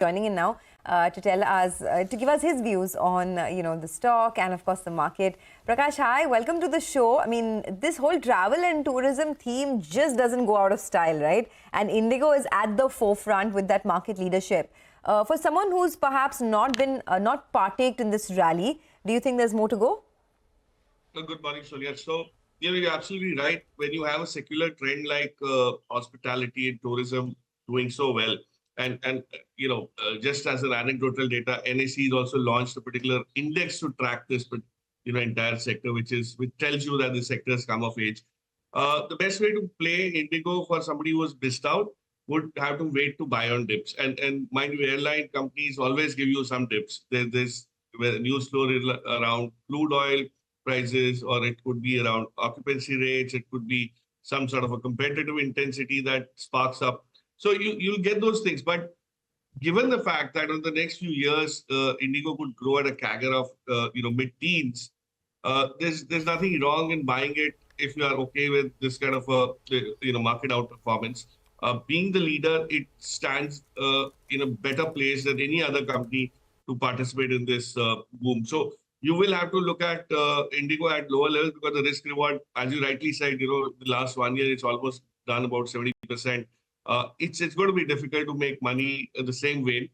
joining in now to tell us, to give us his views on, the stock and of course the market. Prakash, hi, welcome to the show. I mean, this whole travel and tourism theme just doesn't go out of style, right? And Indigo is at the forefront with that market leadership. For someone who's perhaps not partaked in this rally, do you think there's more to go? Good morning, Sonia. So, you're absolutely right. When you have a secular trend like hospitality and tourism doing so well, and just as an anecdotal data, NSE has also launched a particular index to track this, entire sector, which tells you that the sector has come of age. The best way to play Indigo for somebody who was missed out would have to wait to buy on dips. And mind you, airline companies always give you some dips. There's news flow around crude oil prices, or it could be around occupancy rates. It could be some sort of a competitive intensity that sparks up. So you'll get those things. But given the fact that in the next few years, Indigo could grow at a CAGR of mid-teens, there's nothing wrong in buying it if you are okay with this kind of a market outperformance. Being the leader, it stands in a better place than any other company to participate in this boom. So you will have to look at Indigo at lower levels because the risk reward, as you rightly said, the last 1 year, it's almost done about 70%. It's going to be difficult to make money in the same way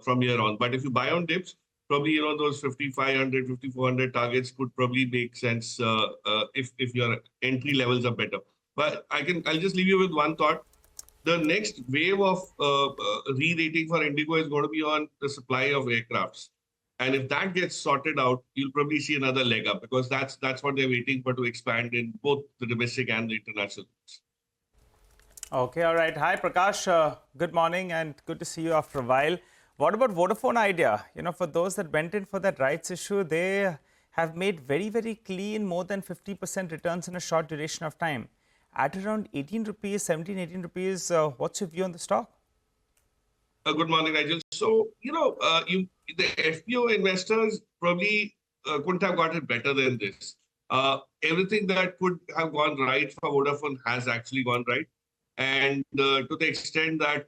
from here on. But if you buy on dips, probably, those 5,500, 5,400 targets could probably make sense if your entry levels are better. But I'll just leave you with one thought. The next wave of re-rating for Indigo is going to be on the supply of aircrafts. And if that gets sorted out, you'll probably see another leg up because that's what they're waiting for to expand in both the domestic and the international. Okay, all right. Hi, Prakash. Good morning and good to see you after a while. What about Vodafone Idea? For those that went in for that rights issue, they have made very, very clean, more than 50% returns in a short duration of time. At around 18 rupees, 17, 18 rupees, what's your view on the stock? Good morning, Nigel. So, the FPO investors probably couldn't have got it better than this. Everything that could have gone right for Vodafone has actually gone right. And to the extent that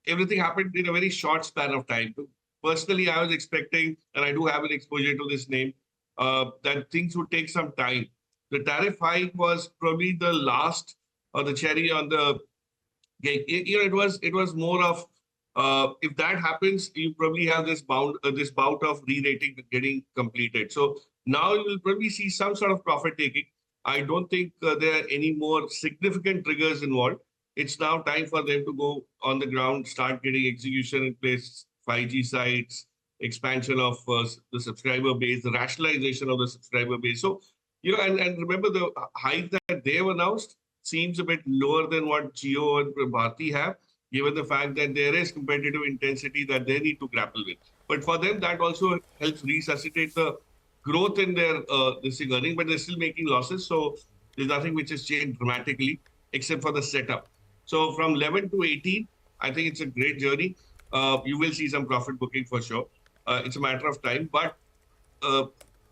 everything happened in a very short span of time. Personally, I was expecting, and I do have an exposure to this name, that things would take some time. The tariff hike was probably the last or the cherry on the cake. It was more of, if that happens, you probably have this bout of re-rating getting completed. So now you will probably see some sort of profit taking. I don't think there are any more significant triggers involved. It's now time for them to go on the ground, start getting execution in place, 5G sites, expansion of the subscriber base, the rationalization of the subscriber base. So, and remember the hike that they have announced seems a bit lower than what Jio and Bharti have, given the fact that there is competitive intensity that they need to grapple with. But for them, that also helps resuscitate the growth in their earning, but they're still making losses. So there's nothing which has changed dramatically except for the setup. So from 11 to 18, I think it's a great journey. You will see some profit booking for sure. It's a matter of time. But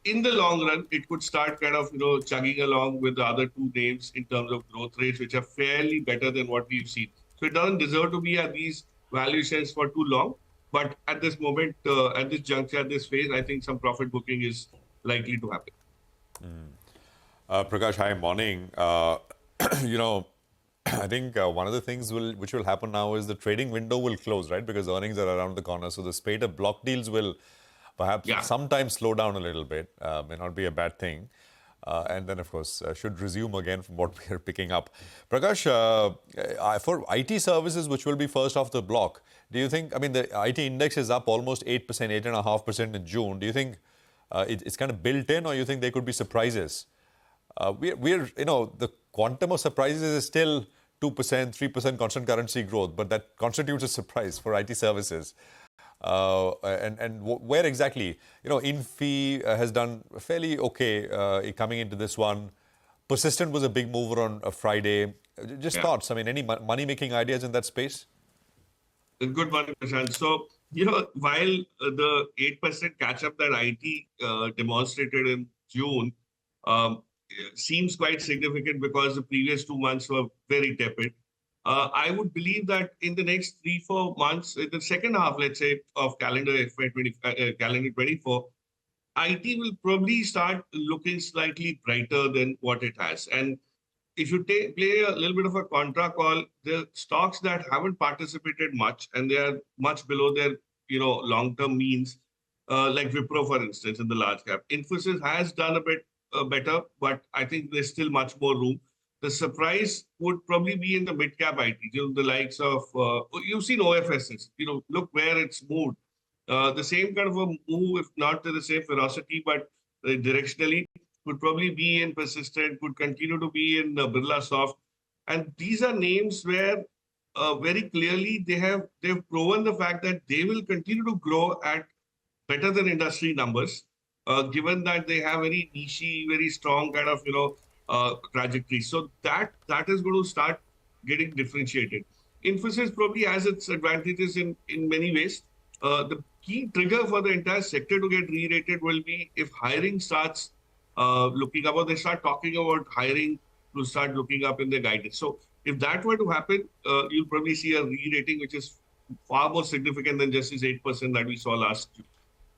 in the long run, it could start kind of, chugging along with the other two names in terms of growth rates, which are fairly better than what we've seen. So it doesn't deserve to be at these valuations for too long. But at this moment, at this juncture, at this phase, I think some profit booking is likely to happen. Prakash, hi, morning. I think one of the things which will happen now is the trading window will close, right? Because earnings are around the corner. So the spate of block deals will perhaps sometimes slow down a little bit. May not be a bad thing. And then, of course, should resume again from what we are picking up. Prakash, for IT services, which will be first off the block, do you think, the IT index is up almost 8%, 8.5% in June. Do you think it's kind of built in, or you think there could be surprises? The quantum of surprises is still 2%, 3% constant currency growth, but that constitutes a surprise for IT services. And where exactly? Infi has done fairly okay coming into this one. Persistent was a big mover on a Friday. Just thoughts, any money-making ideas in that space? Good morning, Prashant. So, while the 8% catch-up that IT demonstrated in June seems quite significant because the previous 2 months were very tepid. I would believe that in the next 3-4 months, in the second half, let's say, of calendar calendar 24, IT will probably start looking slightly brighter than what it has. And if you play a little bit of a contra call, the stocks that haven't participated much and they are much below their long-term means, like Wipro, for instance, in the large cap. Infosys has done a bit better, but I think there's still much more room. The surprise would probably be in the mid-cap IT, the likes of, you've seen OFSs, look where it's moved. The same kind of a move, if not to the same ferocity, but directionally, would probably be in Persistent, could continue to be in Birla Soft. And these are names where very clearly they've proven the fact that they will continue to grow at better than industry numbers, given that they have very niche, very strong kind of trajectory. So that is going to start getting differentiated. Infosys probably has its advantages in many ways. The key trigger for the entire sector to get re-rated will be if hiring starts looking up, or they start talking about hiring to start looking up in their guidance. So if that were to happen, you'll probably see a re-rating which is far more significant than just this 8% that we saw last year.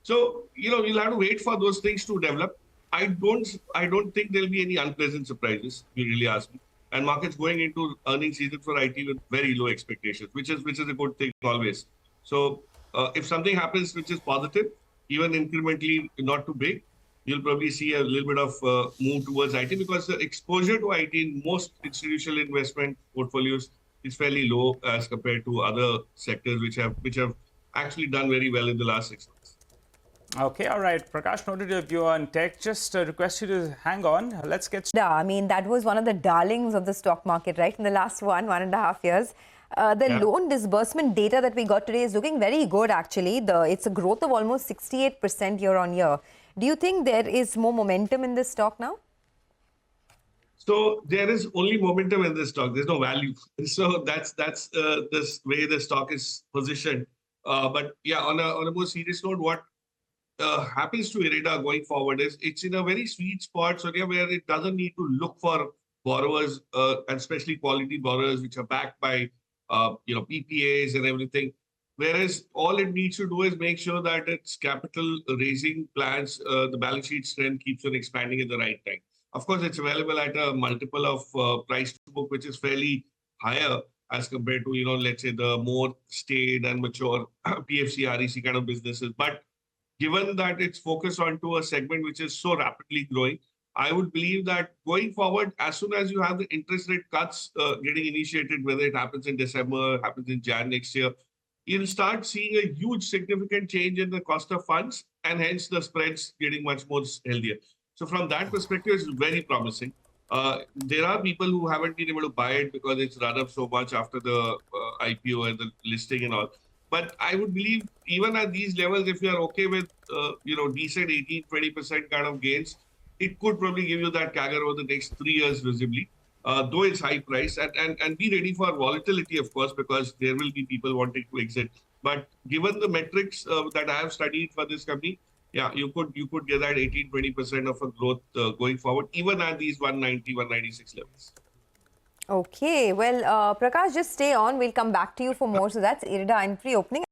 So, you'll have to wait for those things to develop. I don't think there'll be any unpleasant surprises, if you really ask me. And markets going into earnings season for IT with very low expectations, which is a good thing always. So if something happens which is positive, even incrementally not too big, you'll probably see a little bit of move towards IT, because the exposure to IT in most institutional investment portfolios is fairly low as compared to other sectors which have actually done very well in the last 6 months. Okay, all right. Prakash, noted your view on tech. Just request you to hang on. Let's get started. Yeah, I mean, that was one of the darlings of the stock market, right? In the last 1.5 years. The loan disbursement data that we got today is looking very good, actually. It's a growth of almost 68% year on year. Do you think there is more momentum in this stock now? So there is only momentum in this stock. There's no value. So that's this way the stock is positioned. But yeah, on a more serious note, what happens to IRIDA going forward is it's in a very sweet spot, so where it doesn't need to look for borrowers, and especially quality borrowers which are backed by PPAs and everything. Whereas all it needs to do is make sure that its capital raising plans, the balance sheet strength keeps on expanding at the right time. Of course, it's available at a multiple of price to book, which is fairly higher as compared to, let's say the more staid and mature PFC, REC kind of businesses. But given that it's focused onto a segment which is so rapidly growing, I would believe that going forward, as soon as you have the interest rate cuts getting initiated, whether it happens in December, happens in Jan next year, you'll start seeing a huge significant change in the cost of funds, and hence the spreads getting much more healthier. So from that perspective, it's very promising. There are people who haven't been able to buy it because it's run up so much after the IPO and the listing and all. But I would believe even at these levels, if you are okay with decent 18-20% kind of gains, it could probably give you that CAGR over the next 3 years visibly, though it's high price. And be ready for volatility, of course, because there will be people wanting to exit. But given the metrics that I have studied for this company, yeah, you could get that 18-20% of a growth going forward, even at these 190, 196 levels. Okay, well, Prakash, just stay on. We'll come back to you for more. So that's IRIDA in pre-opening.